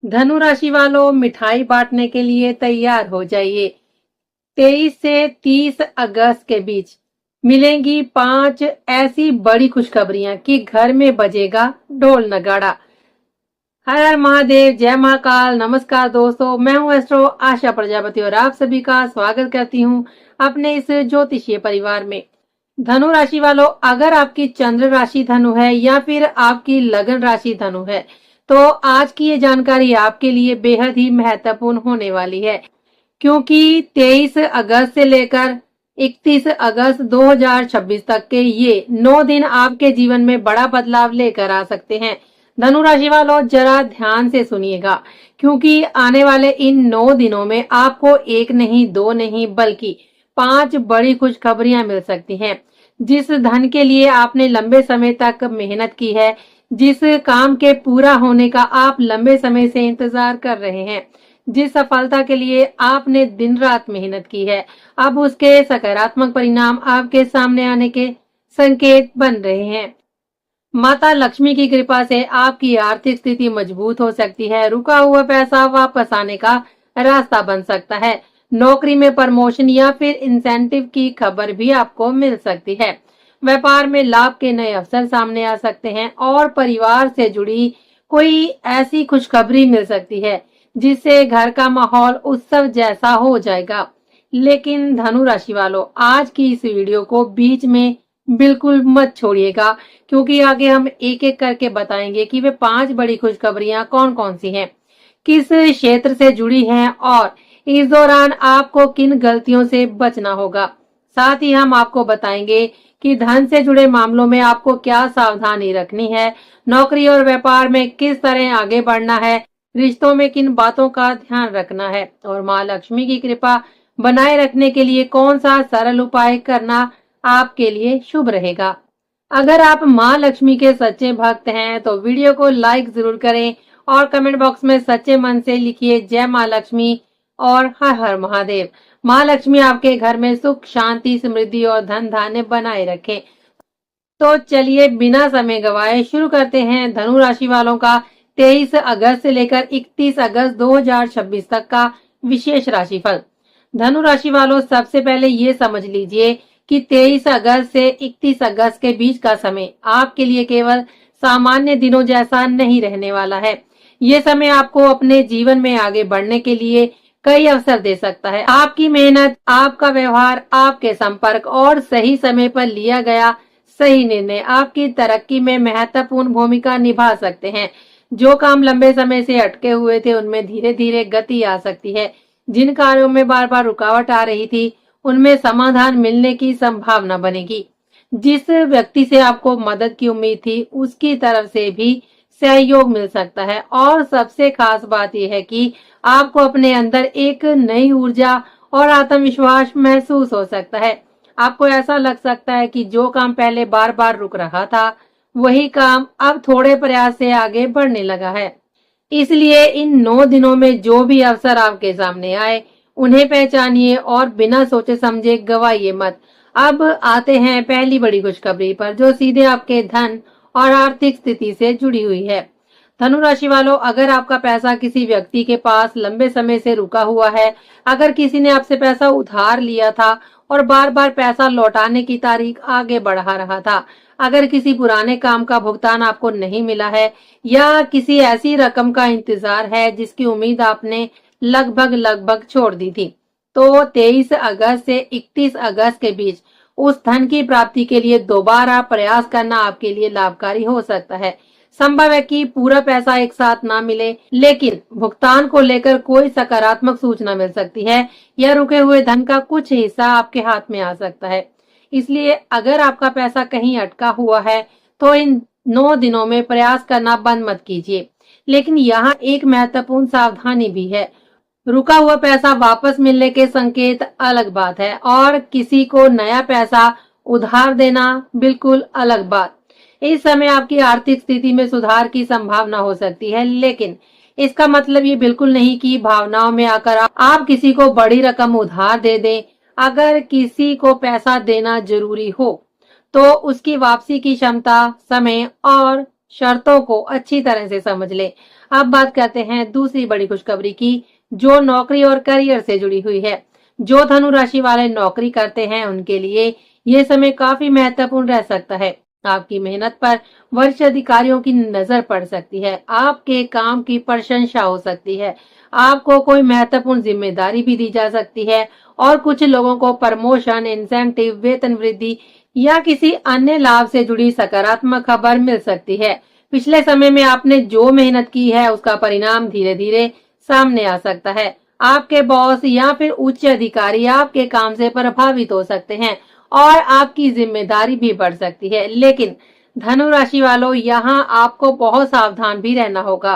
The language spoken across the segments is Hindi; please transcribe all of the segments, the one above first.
धनु राशि वालों, मिठाई बांटने के लिए तैयार हो जाइए। 23 से 30 अगस्त के बीच मिलेंगी 5 ऐसी बड़ी खुशखबरियां कि घर में बजेगा ढोल नगाड़ा। हर हर महादेव, जय महाकाल। नमस्कार दोस्तों, मैं हूं एस्ट्रो आशा प्रजापति और आप सभी का स्वागत करती हूं अपने इस ज्योतिषीय परिवार में। धनु राशि वालों, अगर आपकी चंद्र राशि धनु है या फिर आपकी लगन राशि धनु है तो आज की ये जानकारी आपके लिए बेहद ही महत्वपूर्ण होने वाली है, क्योंकि 23 अगस्त से लेकर 31 अगस्त 2026 तक के ये 9 दिन आपके जीवन में बड़ा बदलाव लेकर आ सकते हैं। धनु राशि वालों, जरा ध्यान से सुनिएगा, क्योंकि आने वाले इन 9 दिनों में आपको एक नहीं, दो नहीं, बल्कि 5 बड़ी खुशखबरियां मिल सकती हैं। जिस धन के लिए आपने लंबे समय तक मेहनत की है, जिस काम के पूरा होने का आप लंबे समय से इंतजार कर रहे हैं, जिस सफलता के लिए आपने दिन रात मेहनत की है, अब उसके सकारात्मक परिणाम आपके सामने आने के संकेत बन रहे हैं। माता लक्ष्मी की कृपा से आपकी आर्थिक स्थिति मजबूत हो सकती है। रुका हुआ पैसा वापस आने का रास्ता बन सकता है। नौकरी में प्रमोशन या फिर इंसेंटिव की खबर भी आपको मिल सकती है। व्यापार में लाभ के नए अवसर सामने आ सकते हैं और परिवार से जुड़ी कोई ऐसी खुशखबरी मिल सकती है जिससे घर का माहौल उत्सव जैसा हो जाएगा। लेकिन धनु राशि वालों, आज की इस वीडियो को बीच में बिल्कुल मत छोड़िएगा, क्योंकि आगे हम एक एक करके बताएंगे कि वे 5 बड़ी खुशखबरियां कौन कौन सी हैं, किस क्षेत्र से जुड़ी हैं और इस दौरान आपको किन गलतियों से बचना होगा। साथ ही हम आपको बताएंगे कि धन से जुड़े मामलों में आपको क्या सावधानी रखनी है, नौकरी और व्यापार में किस तरह आगे बढ़ना है, रिश्तों में किन बातों का ध्यान रखना है और माँ लक्ष्मी की कृपा बनाए रखने के लिए कौन सा सरल उपाय करना आपके लिए शुभ रहेगा। अगर आप माँ लक्ष्मी के सच्चे भक्त हैं तो वीडियो को लाइक जरूर करें और कमेंट बॉक्स में सच्चे मन से लिखिए जय माँ लक्ष्मी और हर हर महादेव। माँ लक्ष्मी आपके घर में सुख, शांति, समृद्धि और धन धान्य बनाए रखें। तो चलिए बिना समय गवाए शुरू करते हैं धनु राशि वालों का 23 अगस्त से लेकर 31 अगस्त 2026 तक का विशेष राशिफल। धनु राशि वालों, सबसे पहले ये समझ लीजिए कि 23 अगस्त से 31 अगस्त के बीच का समय आपके लिए केवल सामान्य दिनों जैसा नहीं रहने वाला है। ये समय आपको अपने जीवन में आगे बढ़ने के लिए कई अवसर दे सकता है। आपकी मेहनत, आपका व्यवहार, आपके संपर्क और सही समय पर लिया गया सही निर्णय आपकी तरक्की में महत्वपूर्ण भूमिका निभा सकते हैं। जो काम लंबे समय से अटके हुए थे उनमें धीरे धीरे गति आ सकती है। जिन कार्यों में बार बार रुकावट आ रही थी उनमें समाधान मिलने की संभावना बनेगी। जिस व्यक्ति से आपको मदद की उम्मीद थी उसकी तरफ से भी सहयोग मिल सकता है और सबसे खास बात यह है कि आपको अपने अंदर एक नई ऊर्जा और आत्मविश्वास महसूस हो सकता है। आपको ऐसा लग सकता है कि जो काम पहले बार बार रुक रहा था वही काम अब थोड़े प्रयास से आगे बढ़ने लगा है। इसलिए इन 9 दिनों में जो भी अवसर आपके सामने आए उन्हें पहचानिए और बिना सोचे समझे गवाइए मत। अब आते हैं पहली बड़ी खुशखबरी पर, जो सीधे आपके धन और आर्थिक स्थिति से जुड़ी हुई है। धनु राशि वालों, अगर आपका पैसा किसी व्यक्ति के पास लंबे समय से रुका हुआ है, अगर किसी ने आपसे पैसा उधार लिया था और बार बार पैसा लौटाने की तारीख आगे बढ़ा रहा था, अगर किसी पुराने काम का भुगतान आपको नहीं मिला है या किसी ऐसी रकम का इंतजार है जिसकी उम्मीद आपने लगभग छोड़ दी थी, तो 23 अगस्त से 31 अगस्त के बीच उस धन की प्राप्ति के लिए दोबारा प्रयास करना आपके लिए लाभकारी हो सकता है। संभव है कि पूरा पैसा एक साथ ना मिले, लेकिन भुगतान को लेकर कोई सकारात्मक सूचना मिल सकती है या रुके हुए धन का कुछ हिस्सा आपके हाथ में आ सकता है। इसलिए अगर आपका पैसा कहीं अटका हुआ है तो इन 9 दिनों में प्रयास करना बंद मत कीजिए। लेकिन यहाँ एक महत्वपूर्ण सावधानी भी है। रुका हुआ पैसा वापस मिलने के संकेत अलग बात है और किसी को नया पैसा उधार देना बिल्कुल अलग बात। इस समय आपकी आर्थिक स्थिति में सुधार की संभावना हो सकती है, लेकिन इसका मतलब ये बिल्कुल नहीं कि भावनाओं में आकर आप किसी को बड़ी रकम उधार दे दें। अगर किसी को पैसा देना जरूरी हो तो उसकी वापसी की क्षमता, समय और शर्तों को अच्छी तरह से समझ ले। अब बात करते हैं दूसरी बड़ी खुशखबरी की, जो नौकरी और करियर से जुड़ी हुई है। जो धनु राशि वाले नौकरी करते हैं उनके लिए ये समय काफी महत्वपूर्ण रह सकता है। आपकी मेहनत पर वरिष्ठ अधिकारियों की नजर पड़ सकती है। आपके काम की प्रशंसा हो सकती है। आपको कोई महत्वपूर्ण जिम्मेदारी भी दी जा सकती है और कुछ लोगों को प्रमोशन, इंसेंटिव, वेतन वृद्धि या किसी अन्य लाभ से जुड़ी सकारात्मक खबर मिल सकती है। पिछले समय में आपने जो मेहनत की है उसका परिणाम धीरे धीरे सामने आ सकता है। आपके बॉस या फिर उच्च अधिकारी आपके काम से प्रभावित हो सकते हैं और आपकी जिम्मेदारी भी बढ़ सकती है। लेकिन धनु राशि वालों, यहाँ आपको बहुत सावधान भी रहना होगा,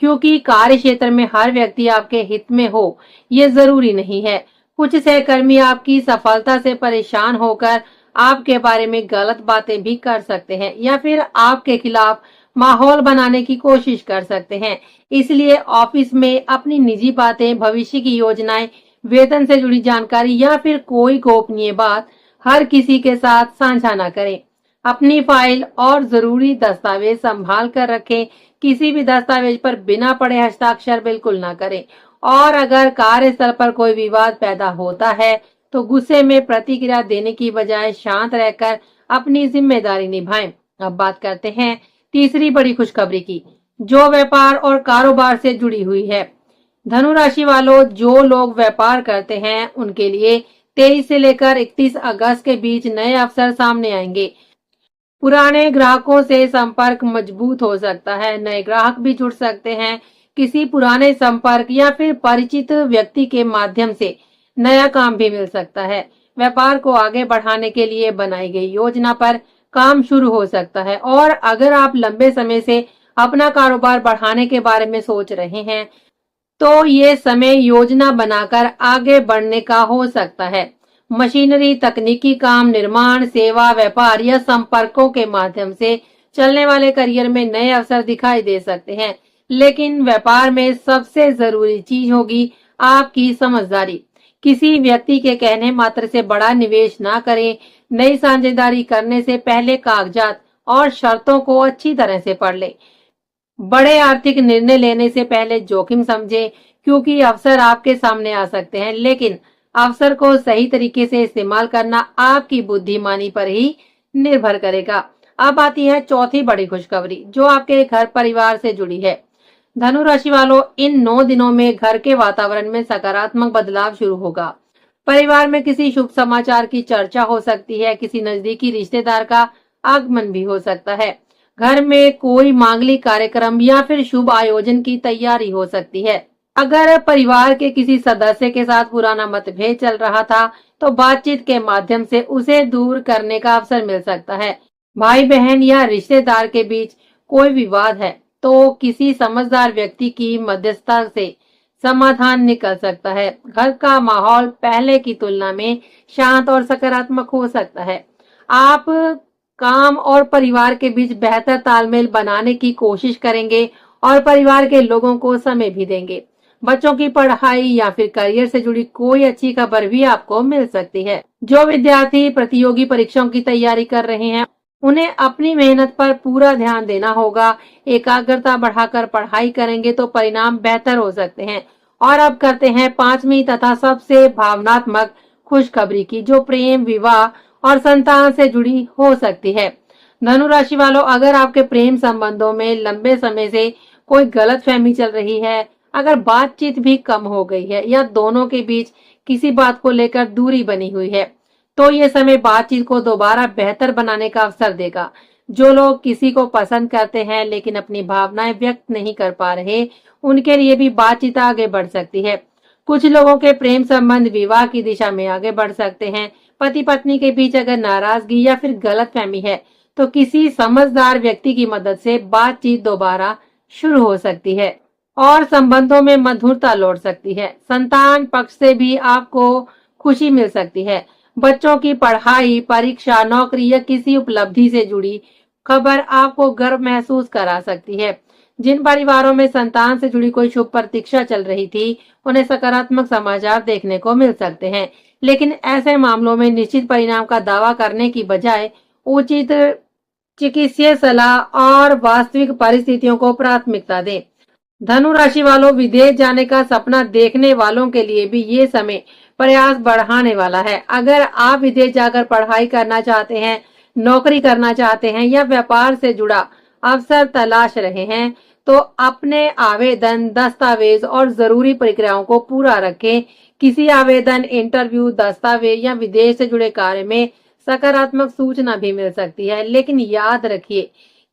क्योंकि कार्य क्षेत्र में हर व्यक्ति आपके हित में हो ये जरूरी नहीं है। कुछ सहकर्मी आपकी सफलता से परेशान होकर आपके बारे में गलत बातें भी कर सकते हैं या फिर आपके खिलाफ माहौल बनाने की कोशिश कर सकते हैं। इसलिए ऑफिस में अपनी निजी बातें, भविष्य की योजनाएं, वेतन से जुड़ी जानकारी या फिर कोई गोपनीय बात हर किसी के साथ साझा न करें। अपनी फाइल और जरूरी दस्तावेज संभाल कर रखें। किसी भी दस्तावेज पर बिना पढ़े हस्ताक्षर बिल्कुल ना करें। और अगर कार्यस्थल पर कोई विवाद पैदा होता है तो गुस्से में प्रतिक्रिया देने की बजाय शांत रहकर अपनी जिम्मेदारी निभाएं। अब बात करते हैं तीसरी बड़ी खुशखबरी की, जो व्यापार और कारोबार से जुड़ी हुई है। धनु राशि वालों, जो लोग व्यापार करते हैं उनके लिए 23 से लेकर 31 अगस्त के बीच नए अवसर सामने आएंगे। पुराने ग्राहकों से संपर्क मजबूत हो सकता है। नए ग्राहक भी जुड़ सकते हैं। किसी पुराने संपर्क या फिर परिचित व्यक्ति के माध्यम से नया काम भी मिल सकता है। व्यापार को आगे बढ़ाने के लिए बनाई गई योजना पर काम शुरू हो सकता है। और अगर आप लंबे समय से अपना कारोबार बढ़ाने के बारे में सोच रहे हैं तो ये समय योजना बनाकर आगे बढ़ने का हो सकता है। मशीनरी, तकनीकी काम, निर्माण, सेवा, व्यापार या संपर्कों के माध्यम से चलने वाले करियर में नए अवसर दिखाई दे सकते हैं। लेकिन व्यापार में सबसे जरूरी चीज होगी आपकी समझदारी। किसी व्यक्ति के कहने मात्र से बड़ा निवेश ना करें। नई साझेदारी करने से पहले कागजात और शर्तों को अच्छी तरह से पढ़ लें। बड़े आर्थिक निर्णय लेने से पहले जोखिम समझें, क्योंकि अवसर आपके सामने आ सकते हैं, लेकिन अवसर को सही तरीके से इस्तेमाल करना आपकी बुद्धिमानी पर ही निर्भर करेगा। अब आती है चौथी बड़ी खुशखबरी, जो आपके घर परिवार से जुड़ी है। धनु राशि वालों, इन 9 दिनों में घर के वातावरण में सकारात्मक बदलाव शुरू होगा। परिवार में किसी शुभ समाचार की चर्चा हो सकती है। किसी नजदीकी रिश्तेदार का आगमन भी हो सकता है। घर में कोई मांगलिक कार्यक्रम या फिर शुभ आयोजन की तैयारी हो सकती है। अगर परिवार के किसी सदस्य के साथ पुराना मतभेद चल रहा था तो बातचीत के माध्यम से उसे दूर करने का अवसर मिल सकता है। भाई बहन या रिश्तेदार के बीच कोई विवाद है तो किसी समझदार व्यक्ति की मध्यस्थता से समाधान निकल सकता है। घर का माहौल पहले की तुलना में शांत और सकारात्मक हो सकता है। आप काम और परिवार के बीच बेहतर तालमेल बनाने की कोशिश करेंगे और परिवार के लोगों को समय भी देंगे। बच्चों की पढ़ाई या फिर करियर से जुड़ी कोई अच्छी खबर भी आपको मिल सकती है। जो विद्यार्थी प्रतियोगी परीक्षाओं की तैयारी कर रहे हैं उन्हें अपनी मेहनत पर पूरा ध्यान देना होगा। एकाग्रता बढ़ाकर पढ़ाई करेंगे तो परिणाम बेहतर हो सकते हैं। और अब करते हैं पांचवी तथा सबसे भावनात्मक खुशखबरी की, जो प्रेम, विवाह और संतान से जुड़ी हो सकती है। धनु राशि वालों, अगर आपके प्रेम संबंधों में लंबे समय से कोई गलतफहमी चल रही है, अगर बातचीत भी कम हो गई है या दोनों के बीच किसी बात को लेकर दूरी बनी हुई है, तो ये समय बातचीत को दोबारा बेहतर बनाने का अवसर देगा। जो लोग किसी को पसंद करते हैं लेकिन अपनी भावनाएं व्यक्त नहीं कर पा रहे, उनके लिए भी बातचीत आगे बढ़ सकती है। कुछ लोगों के प्रेम संबंध विवाह की दिशा में आगे बढ़ सकते हैं। पति पत्नी के बीच अगर नाराजगी या फिर गलतफहमी है तो किसी समझदार व्यक्ति की मदद से बातचीत दोबारा शुरू हो सकती है और संबंधों में मधुरता लौट सकती है। संतान पक्ष से भी आपको खुशी मिल सकती है। बच्चों की पढ़ाई, परीक्षा, नौकरी या किसी उपलब्धि से जुड़ी खबर आपको गर्व महसूस करा सकती है। जिन परिवारों में संतान से जुड़ी कोई शुभ प्रतीक्षा चल रही थी, उन्हें सकारात्मक समाचार देखने को मिल सकते हैं। लेकिन ऐसे मामलों में निश्चित परिणाम का दावा करने की बजाय उचित चिकित्सीय सलाह और वास्तविक परिस्थितियों को प्राथमिकता दें। धनु राशि वालों, विदेश जाने का सपना देखने वालों के लिए भी ये समय प्रयास बढ़ाने वाला है। अगर आप विदेश जाकर पढ़ाई करना चाहते हैं, नौकरी करना चाहते हैं या व्यापार से जुड़ा अवसर तलाश रहे हैं, तो अपने आवेदन, दस्तावेज और जरूरी प्रक्रियाओं को पूरा रखें। किसी आवेदन, इंटरव्यू, दस्तावेज या विदेश से जुड़े कार्य में सकारात्मक सूचना भी मिल सकती है, लेकिन याद रखिए,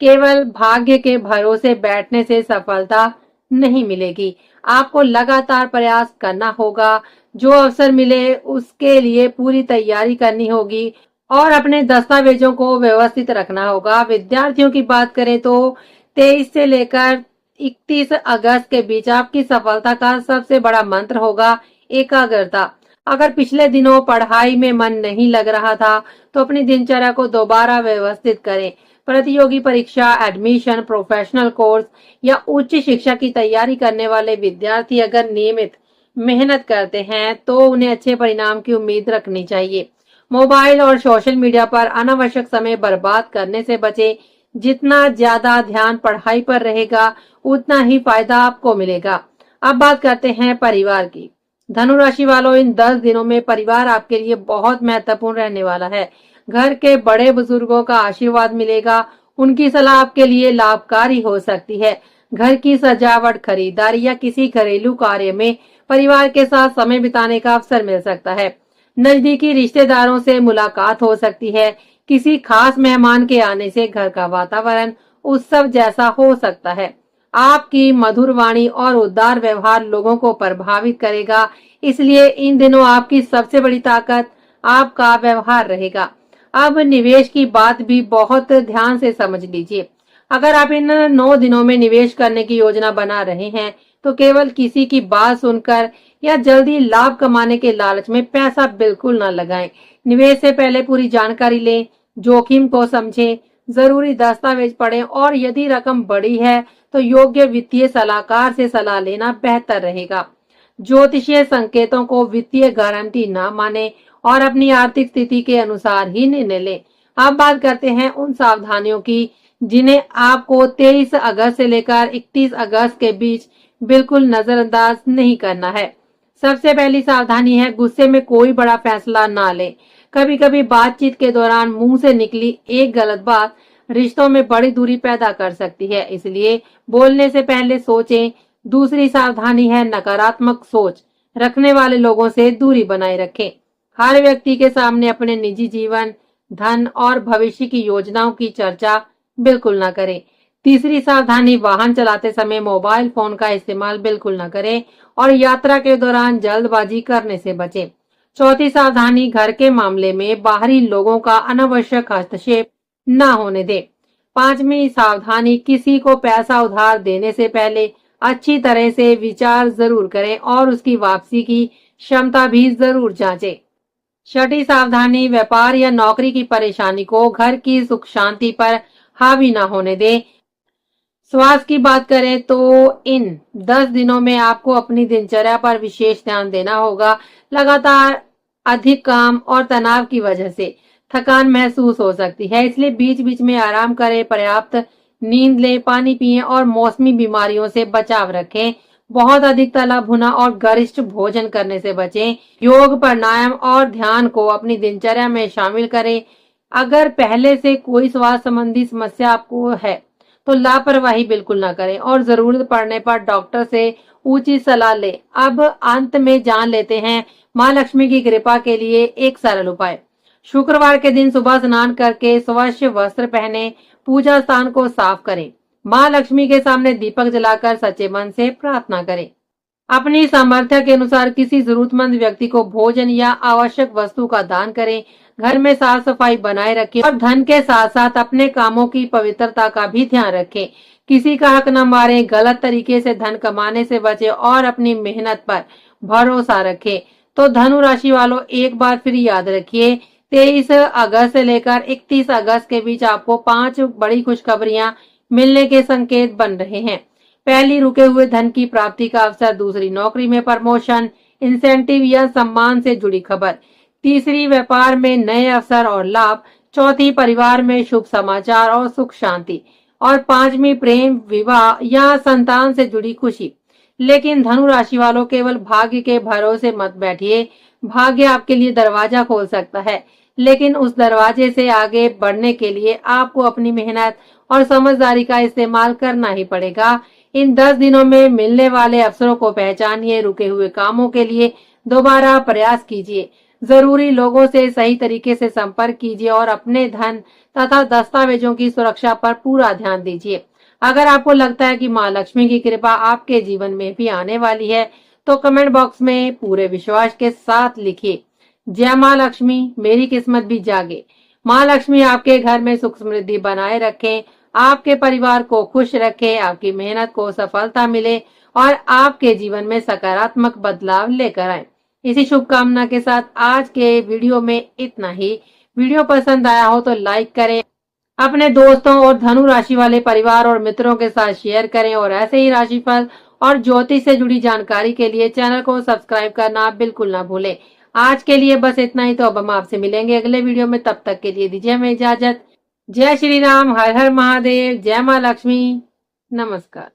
केवल भाग्य के भरोसे बैठने से सफलता नहीं मिलेगी। आपको लगातार प्रयास करना होगा, जो अवसर मिले उसके लिए पूरी तैयारी करनी होगी और अपने दस्तावेजों को व्यवस्थित रखना होगा। विद्यार्थियों की बात करें तो 23 से लेकर 31 अगस्त के बीच आपकी सफलता का सबसे बड़ा मंत्र होगा एकाग्रता। अगर पिछले दिनों पढ़ाई में मन नहीं लग रहा था, तो अपनी दिनचर्या को दोबारा व्यवस्थित करें। प्रतियोगी परीक्षा, एडमिशन, प्रोफेशनल कोर्स या उच्च शिक्षा की तैयारी करने वाले विद्यार्थी अगर नियमित मेहनत करते हैं, तो उन्हें अच्छे परिणाम की उम्मीद रखनी चाहिए। मोबाइल और सोशल मीडिया पर अनावश्यक समय बर्बाद करने से बचें। जितना ज्यादा ध्यान पढ़ाई पर रहेगा, उतना ही फायदा आपको मिलेगा। अब बात करते हैं परिवार की। धनु राशि वालों, इन 10 दिनों में परिवार आपके लिए बहुत महत्वपूर्ण रहने वाला है। घर के बड़े बुजुर्गों का आशीर्वाद मिलेगा, उनकी सलाह आपके लिए लाभकारी हो सकती है। घर की सजावट, खरीदारी या किसी घरेलू कार्य में परिवार के साथ समय बिताने का अवसर मिल सकता है। नजदीकी रिश्तेदारों से मुलाकात हो सकती है। किसी खास मेहमान के आने से घर का वातावरण उत्सव जैसा हो सकता है। आपकी मधुर वाणी और उदार व्यवहार लोगों को प्रभावित करेगा, इसलिए इन दिनों आपकी सबसे बड़ी ताकत आपका व्यवहार रहेगा। अब निवेश की बात भी बहुत ध्यान से समझ लीजिए। अगर आप इन 9 दिनों में निवेश करने की योजना बना रहे हैं, तो केवल किसी की बात सुनकर या जल्दी लाभ कमाने के लालच में पैसा बिल्कुल न लगाएं। निवेश से पहले पूरी जानकारी लें, जोखिम को समझें, जरूरी दस्तावेज पढ़ें और यदि रकम बड़ी है तो योग्य वित्तीय सलाहकार से सलाह लेना बेहतर रहेगा। ज्योतिषीय संकेतों को वित्तीय गारंटी न माने और अपनी आर्थिक स्थिति के अनुसार ही निर्णय लें। अब बात करते हैं उन सावधानियों की जिन्हें आपको 23 अगस्त से लेकर 31 अगस्त के बीच बिल्कुल नजरअंदाज नहीं करना है। सबसे पहली सावधानी है, गुस्से में कोई बड़ा फैसला ना लें। कभी कभी बातचीत के दौरान मुंह से निकली एक गलत बात रिश्तों में बड़ी दूरी पैदा कर सकती है, इसलिए बोलने से पहले सोचें। दूसरी सावधानी है, नकारात्मक सोच रखने वाले लोगों से दूरी बनाए रखें। हर व्यक्ति के सामने अपने निजी जीवन, धन और भविष्य की योजनाओं की चर्चा बिल्कुल न करें। तीसरी सावधानी, वाहन चलाते समय मोबाइल फोन का इस्तेमाल बिल्कुल न करें और यात्रा के दौरान जल्दबाजी करने से बचें। चौथी सावधानी, घर के मामले में बाहरी लोगों का अनावश्यक हस्तक्षेप न होने दें। पांचवी सावधानी, किसी को पैसा उधार देने से पहले अच्छी तरह से विचार जरूर करें और उसकी वापसी की क्षमता भी जरूर जांचें। छठी सावधानी, व्यापार या नौकरी की परेशानी को घर की सुख शांति पर हावी न होने दें। स्वास्थ्य की बात करें तो इन 10 दिनों में आपको अपनी दिनचर्या पर विशेष ध्यान देना होगा। लगातार अधिक काम और तनाव की वजह से थकान महसूस हो सकती है, इसलिए बीच बीच में आराम करें, पर्याप्त नींद लें, पानी पिएं और मौसमी बीमारियों से बचाव रखें। बहुत अधिक तला भुना और गरिष्ठ भोजन करने से बचें। योग, प्राणायाम और ध्यान को अपनी दिनचर्या में शामिल करें। अगर पहले से कोई स्वास्थ्य संबंधी समस्या आपको है, तो लापरवाही बिल्कुल ना करें और जरूरत पड़ने पर डॉक्टर से उचित सलाह लें। अब अंत में जान लेते हैं माँ लक्ष्मी की कृपा के लिए एक सरल उपाय। शुक्रवार के दिन सुबह स्नान करके स्वच्छ वस्त्र पहने, पूजा स्थान को साफ करें। माँ लक्ष्मी के सामने दीपक जलाकर सच्चे मन से प्रार्थना करें। अपनी सामर्थ्य के अनुसार किसी जरूरतमंद व्यक्ति को भोजन या आवश्यक वस्तु का दान करें। घर में साफ सफाई बनाए रखें और धन के साथ साथ अपने कामों की पवित्रता का भी ध्यान रखें। किसी का हक न मारें, गलत तरीके से धन कमाने से बचें और अपनी मेहनत पर भरोसा रखें। तो धनु राशि वालों, एक बार फिर याद रखिए, 23 अगस्त से लेकर 31 अगस्त के बीच आपको 5 बड़ी खुशखबरियां मिलने के संकेत बन रहे हैं। पहली, रुके हुए धन की प्राप्ति का अवसर। दूसरी, नौकरी में प्रमोशन, इंसेंटिव या सम्मान से जुड़ी खबर। तीसरी, व्यापार में नए अवसर और लाभ। चौथी, परिवार में शुभ समाचार और सुख शांति। और पांचवी, प्रेम, विवाह या संतान से जुड़ी खुशी। लेकिन धनु राशि वालों, केवल भाग्य के भरोसे मत बैठिए। भाग्य आपके लिए दरवाजा खोल सकता है, लेकिन उस दरवाजे से आगे बढ़ने के लिए आपको अपनी मेहनत और समझदारी का इस्तेमाल करना ही पड़ेगा। इन 10 दिनों में मिलने वाले अवसरों को पहचानिए, रुके हुए कामों के लिए दोबारा प्रयास कीजिए, जरूरी लोगों से सही तरीके से संपर्क कीजिए और अपने धन तथा दस्तावेजों की सुरक्षा पर पूरा ध्यान दीजिए। अगर आपको लगता है कि माँ लक्ष्मी की कृपा आपके जीवन में भी आने वाली है, तो कमेंट बॉक्स में पूरे विश्वास के साथ लिखिए, जय माँ लक्ष्मी, मेरी किस्मत भी जागे। माँ लक्ष्मी आपके घर में सुख समृद्धि बनाए रखें, आपके परिवार को खुश रखें, आपकी मेहनत को सफलता मिले और आपके जीवन में सकारात्मक बदलाव लेकर आए। इसी शुभकामना के साथ आज के वीडियो में इतना ही। वीडियो पसंद आया हो तो लाइक करें, अपने दोस्तों और धनु राशि वाले परिवार और मित्रों के साथ शेयर करें और ऐसे ही राशिफल और ज्योतिष से जुड़ी जानकारी के लिए चैनल को सब्सक्राइब करना बिल्कुल ना भूलें। आज के लिए बस इतना ही। तो अब हम आपसे मिलेंगे अगले वीडियो में, तब तक के लिए दीजिए हमें इजाजत। जय श्री राम, हर हर महादेव, जय माँ लक्ष्मी, नमस्कार।